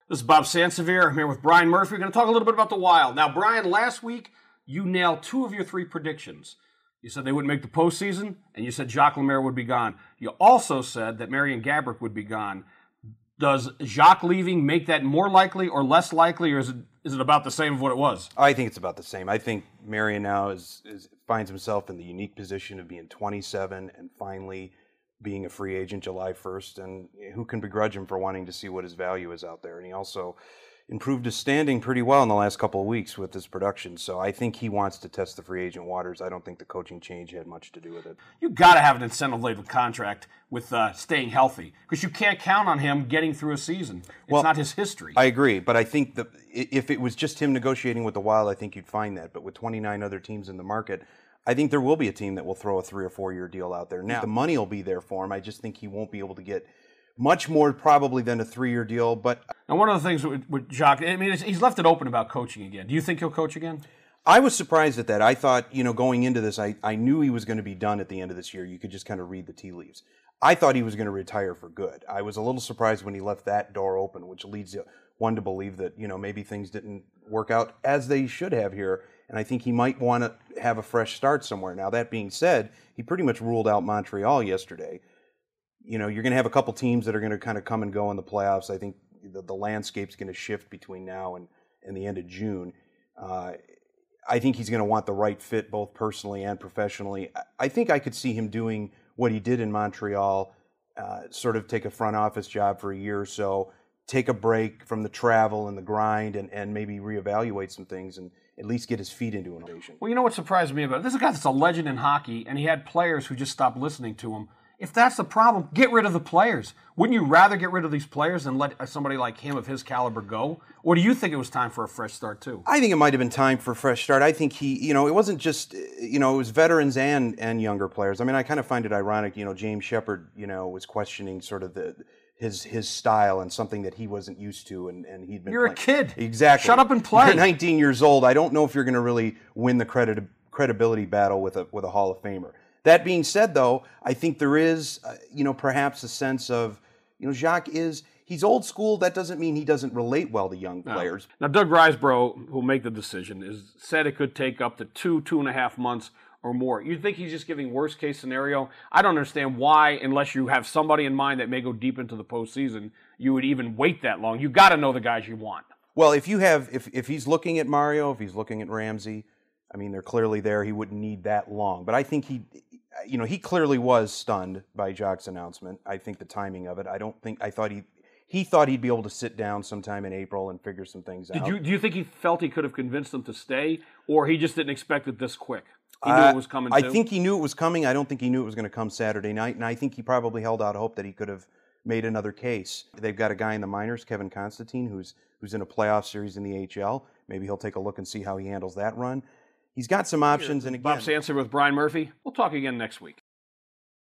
This is Bob Sansevere. I'm here with Brian Murphy. We're going to talk a little bit about the Wild. Now, Brian, last week you nailed 2 of your 3 predictions. You said they wouldn't make the postseason, and you said Jacques LeMaire would be gone. You also said that Marian Gaborik would be gone. Does Jacques leaving make that more likely or less likely, or is it about the same of what it was? I think it's about the same. I think Marian now finds himself in the unique position of being 27 and finally being a free agent July 1st, and who can begrudge him for wanting to see what his value is out there. And he also improved his standing pretty well in the last couple of weeks with his production. So I think he wants to test the free agent waters. I don't think the coaching change had much to do with it. You got to have an incentive-laden contract with staying healthy, because you can't count on him getting through a season. It's not his history. I agree, but I think that if it was just him negotiating with the Wild, I think you'd find that. But with 29 other teams in the market, I think there will be a team that will throw a 3 or 4 year deal out there. Now, the money will be there for him. I just think he won't be able to get much more probably than a 3-year deal. But now, one of the things with Jacques, I mean, he's left it open about coaching again. Do you think he'll coach again? I was surprised at that. I thought, going into this, I knew he was going to be done at the end of this year. You could just kind of read the tea leaves. I thought he was going to retire for good. I was a little surprised when he left that door open, which leads one to believe that, maybe things didn't work out as they should have here. And I think he might want to have a fresh start somewhere. Now, that being said, he pretty much ruled out Montreal yesterday. You're going to have a couple teams that are going to kind of come and go in the playoffs. I think the landscape's going to shift between now and the end of June. I think he's going to want the right fit both personally and professionally. I think I could see him doing what he did in Montreal, sort of take a front office job for a year or so, take a break from the travel and the grind, and maybe reevaluate some things and at least get his feet into an innovation. Well, you know what surprised me about it? This is a guy that's a legend in hockey, and he had players who just stopped listening to him. If that's the problem, get rid of the players. Wouldn't you rather get rid of these players than let somebody like him of his caliber go? Or do you think it was time for a fresh start too? I think it might have been time for a fresh start. I think it wasn't just, it was veterans and younger players. I mean, I kind of find it ironic, James Shepard, was questioning sort of his style and something that he wasn't used to, and he'd been You're playing. a kid. Exactly. Shut up and play. You're 19 years old. I don't know if you're going to really win the credibility battle with a Hall of Famer. That being said, though, I think there is, perhaps a sense of, Jacques he's old school. That doesn't mean he doesn't relate well to young players. Now, Doug Risebrough, who'll make the decision, said it could take up to 2.5 months or more. You think he's just giving worst case scenario? I don't understand why, unless you have somebody in mind that may go deep into the postseason, you would even wait that long. You got to know the guys you want. Well, if he's looking at Mario, if he's looking at Ramsey, I mean, they're clearly there. He wouldn't need that long. But I think he clearly was stunned by Jacques' announcement. I think the timing of it. He thought he'd be able to sit down sometime in April and figure some things out. Do you think he felt he could have convinced them to stay, or he just didn't expect it this quick? He knew it was coming. I think he knew it was coming. I don't think he knew it was going to come Saturday night, and I think he probably held out hope that he could have made another case. They've got a guy in the minors, Kevin Constantine, who's in a playoff series in the HL. Maybe he'll take a look and see how he handles that run. He's got some options, and again, Bob Sanser with Brian Murphy. We'll talk again next week.